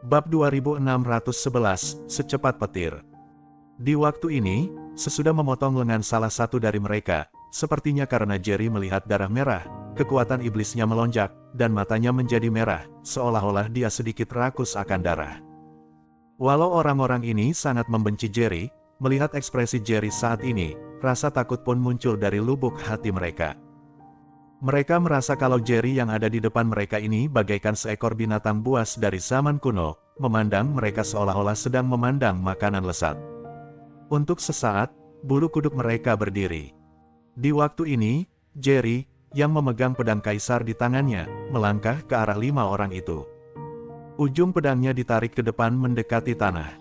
Bab 2611, Secepat Petir. Di waktu ini, sesudah memotong lengan salah satu dari mereka, sepertinya karena Jerry melihat darah merah, kekuatan iblisnya melonjak, dan matanya menjadi merah, seolah-olah dia sedikit rakus akan darah. Walau orang-orang ini sangat membenci Jerry, melihat ekspresi Jerry saat ini, rasa takut pun muncul dari lubuk hati mereka. Mereka merasa kalau Jerry yang ada di depan mereka ini bagaikan seekor binatang buas dari zaman kuno, memandang mereka seolah-olah sedang memandang makanan lesat. Untuk sesaat, bulu kuduk mereka berdiri. Di waktu ini, Jerry, yang memegang pedang kaisar di tangannya, melangkah ke arah 5 orang itu. Ujung pedangnya ditarik ke depan mendekati tanah.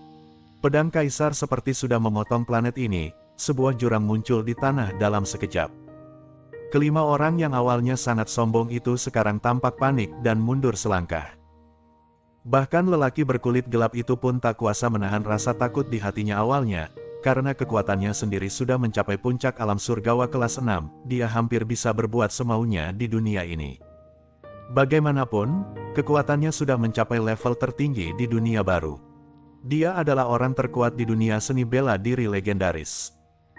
Pedang kaisar seperti sudah memotong planet ini, sebuah jurang muncul di tanah dalam sekejap. Kelima orang yang awalnya sangat sombong itu sekarang tampak panik dan mundur selangkah. Bahkan lelaki berkulit gelap itu pun tak kuasa menahan rasa takut di hatinya awalnya, karena kekuatannya sendiri sudah mencapai puncak alam surgawa kelas 6, dia hampir bisa berbuat semaunya di dunia ini. Bagaimanapun, kekuatannya sudah mencapai level tertinggi di dunia baru. Dia adalah orang terkuat di dunia seni bela diri legendaris.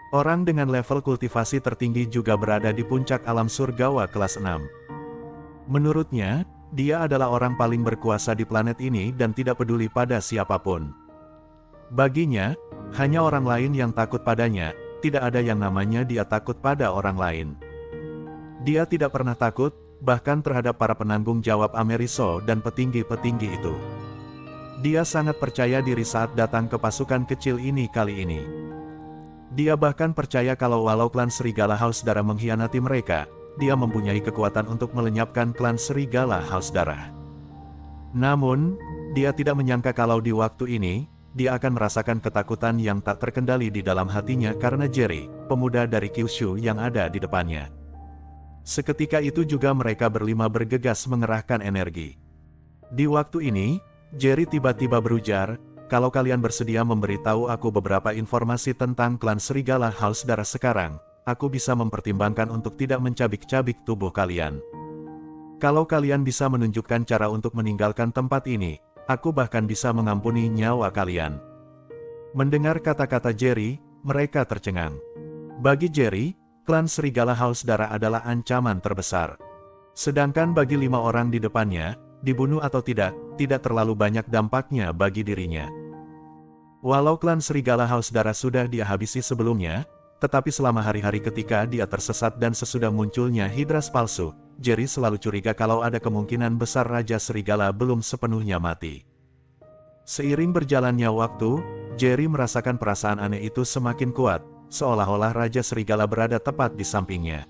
Orang dengan level kultivasi tertinggi juga berada di puncak alam surgawa kelas 6. Menurutnya, dia adalah orang paling berkuasa di planet ini dan tidak peduli pada siapapun. Baginya, hanya orang lain yang takut padanya, tidak ada yang namanya dia takut pada orang lain. Dia tidak pernah takut, bahkan terhadap para penanggung jawab Ameriso dan petinggi-petinggi itu. Dia sangat percaya diri saat datang ke pasukan kecil ini kali ini. Dia bahkan percaya kalau walau klan Serigala Haus Darah mengkhianati mereka, dia mempunyai kekuatan untuk melenyapkan klan Serigala Haus Darah. Namun, dia tidak menyangka kalau di waktu ini, dia akan merasakan ketakutan yang tak terkendali di dalam hatinya karena Jerry, pemuda dari Kyushu yang ada di depannya. Seketika itu juga mereka berlima bergegas mengerahkan energi. Di waktu ini, Jerry tiba-tiba berujar, "Kalau kalian bersedia memberitahu aku beberapa informasi tentang klan Serigala Haus Darah sekarang, aku bisa mempertimbangkan untuk tidak mencabik-cabik tubuh kalian. Kalau kalian bisa menunjukkan cara untuk meninggalkan tempat ini, aku bahkan bisa mengampuni nyawa kalian." Mendengar kata-kata Jerry, mereka tercengang. Bagi Jerry, klan Serigala Haus Darah adalah ancaman terbesar. Sedangkan bagi 5 orang di depannya, dibunuh atau tidak terlalu banyak dampaknya bagi dirinya. Walau klan Serigala Haus Darah sudah dia habisi sebelumnya, tetapi selama hari-hari ketika dia tersesat dan sesudah munculnya Hydras palsu, Jerry selalu curiga kalau ada kemungkinan besar Raja Serigala belum sepenuhnya mati. Seiring berjalannya waktu, Jerry merasakan perasaan aneh itu semakin kuat, seolah-olah Raja Serigala berada tepat di sampingnya.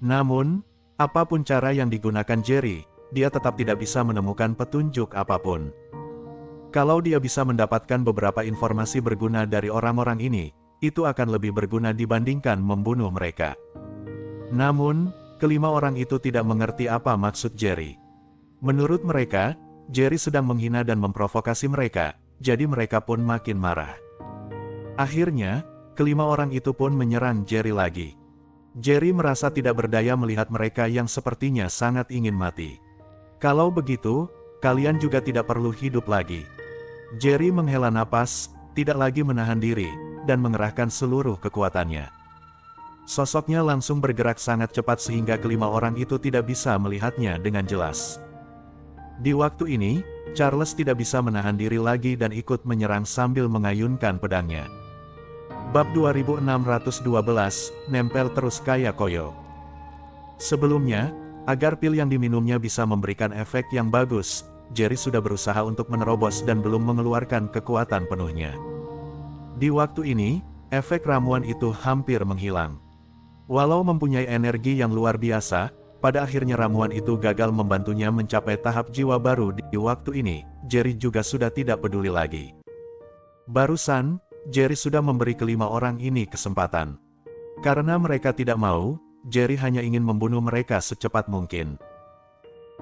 Namun, apapun cara yang digunakan Jerry, dia tetap tidak bisa menemukan petunjuk apapun. Kalau dia bisa mendapatkan beberapa informasi berguna dari orang-orang ini, itu akan lebih berguna dibandingkan membunuh mereka. Namun, kelima orang itu tidak mengerti apa maksud Jerry. Menurut mereka, Jerry sedang menghina dan memprovokasi mereka, jadi mereka pun makin marah. Akhirnya, kelima orang itu pun menyerang Jerry lagi. Jerry merasa tidak berdaya melihat mereka yang sepertinya sangat ingin mati. "Kalau begitu, kalian juga tidak perlu hidup lagi." Jerry menghela napas, tidak lagi menahan diri, dan mengerahkan seluruh kekuatannya. Sosoknya langsung bergerak sangat cepat sehingga kelima orang itu tidak bisa melihatnya dengan jelas. Di waktu ini, Charles tidak bisa menahan diri lagi dan ikut menyerang sambil mengayunkan pedangnya. Bab 2612, nempel terus kayak koyo. Sebelumnya, agar pil yang diminumnya bisa memberikan efek yang bagus, Jerry sudah berusaha untuk menerobos dan belum mengeluarkan kekuatan penuhnya. Di waktu ini, efek ramuan itu hampir menghilang. Walau mempunyai energi yang luar biasa, pada akhirnya ramuan itu gagal membantunya mencapai tahap jiwa baru. Di waktu ini, Jerry juga sudah tidak peduli lagi. Barusan, Jerry sudah memberi kelima orang ini kesempatan. Karena mereka tidak mau, Jerry hanya ingin membunuh mereka secepat mungkin.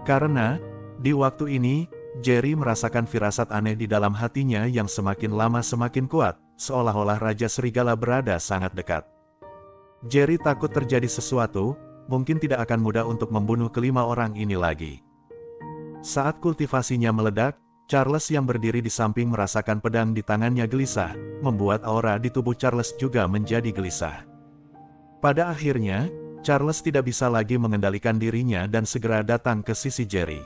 Karena, di waktu ini, Jerry merasakan firasat aneh di dalam hatinya yang semakin lama semakin kuat, seolah-olah Raja Serigala berada sangat dekat. Jerry takut terjadi sesuatu, mungkin tidak akan mudah untuk membunuh kelima orang ini lagi. Saat kultivasinya meledak, Charles yang berdiri di samping merasakan pedang di tangannya gelisah, membuat aura di tubuh Charles juga menjadi gelisah. Pada akhirnya, Charles tidak bisa lagi mengendalikan dirinya dan segera datang ke sisi Jerry.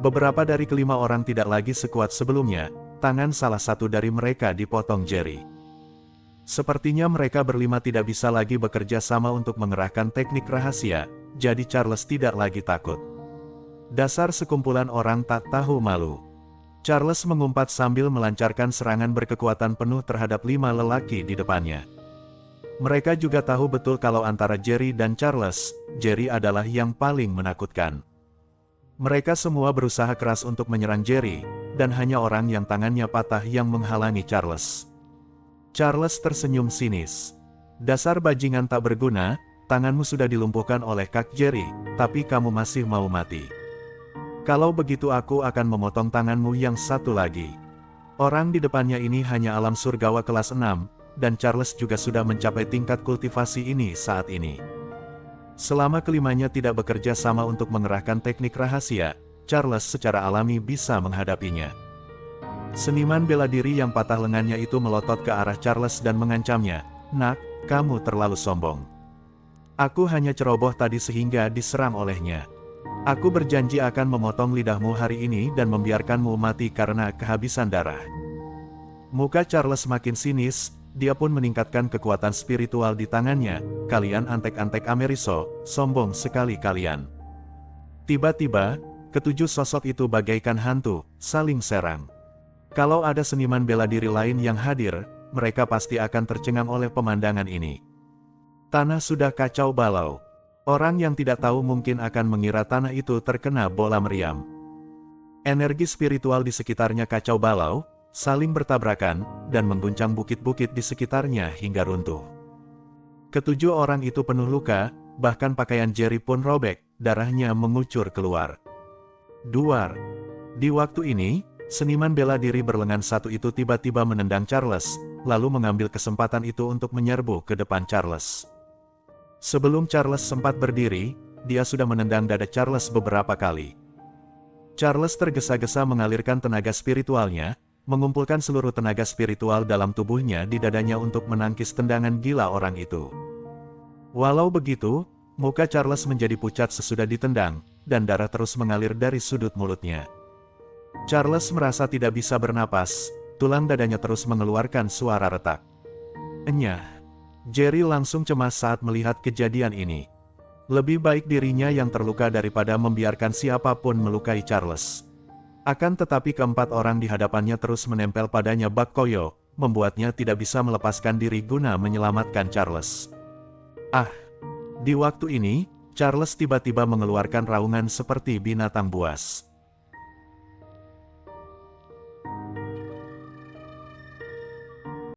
Beberapa dari kelima orang tidak lagi sekuat sebelumnya, tangan salah satu dari mereka dipotong Jerry. Sepertinya mereka berlima tidak bisa lagi bekerja sama untuk mengerahkan teknik rahasia, jadi Charles tidak lagi takut. Dasar sekumpulan orang tak tahu malu. Charles mengumpat sambil melancarkan serangan berkekuatan penuh terhadap 5 lelaki di depannya. Mereka juga tahu betul kalau antara Jerry dan Charles, Jerry adalah yang paling menakutkan. Mereka semua berusaha keras untuk menyerang Jerry, dan hanya orang yang tangannya patah yang menghalangi Charles. Charles tersenyum sinis. Dasar bajingan tak berguna, tanganmu sudah dilumpuhkan oleh Kak Jerry, tapi kamu masih mau mati. Kalau begitu aku akan memotong tanganmu yang satu lagi. Orang di depannya ini hanya alam surgawa kelas 6, dan Charles juga sudah mencapai tingkat kultivasi ini saat ini. Selama kelimanya tidak bekerja sama untuk mengerahkan teknik rahasia, Charles secara alami bisa menghadapinya. Seniman bela diri yang patah lengannya itu melotot ke arah Charles dan mengancamnya, "Nak, kamu terlalu sombong. Aku hanya ceroboh tadi sehingga diserang olehnya. Aku berjanji akan memotong lidahmu hari ini dan membiarkanmu mati karena kehabisan darah." Muka Charles makin sinis, dia pun meningkatkan kekuatan spiritual di tangannya. "Kalian antek-antek Ameriso, sombong sekali kalian." Tiba-tiba, ketujuh sosok itu bagaikan hantu, saling serang. Kalau ada seniman bela diri lain yang hadir, mereka pasti akan tercengang oleh pemandangan ini. Tanah sudah kacau balau. Orang yang tidak tahu mungkin akan mengira tanah itu terkena bola meriam. Energi spiritual di sekitarnya kacau balau, saling bertabrakan, dan mengguncang bukit-bukit di sekitarnya hingga runtuh. Ketujuh orang itu penuh luka, bahkan pakaian Jerry pun robek, darahnya mengucur keluar. Duar. Di waktu ini, seniman bela diri berlengan satu itu tiba-tiba menendang Charles, lalu mengambil kesempatan itu untuk menyerbu ke depan Charles. Sebelum Charles sempat berdiri, dia sudah menendang dada Charles beberapa kali. Charles tergesa-gesa mengalirkan tenaga spiritualnya, mengumpulkan seluruh tenaga spiritual dalam tubuhnya di dadanya untuk menangkis tendangan gila orang itu. Walau begitu, muka Charles menjadi pucat sesudah ditendang, dan darah terus mengalir dari sudut mulutnya. Charles merasa tidak bisa bernapas, tulang dadanya terus mengeluarkan suara retak. Enyah. Jerry langsung cemas saat melihat kejadian ini. Lebih baik dirinya yang terluka daripada membiarkan siapapun melukai Charles. Akan tetapi keempat orang di hadapannya terus menempel padanya bak koyo, membuatnya tidak bisa melepaskan diri guna menyelamatkan Charles. Di waktu ini, Charles tiba-tiba mengeluarkan raungan seperti binatang buas.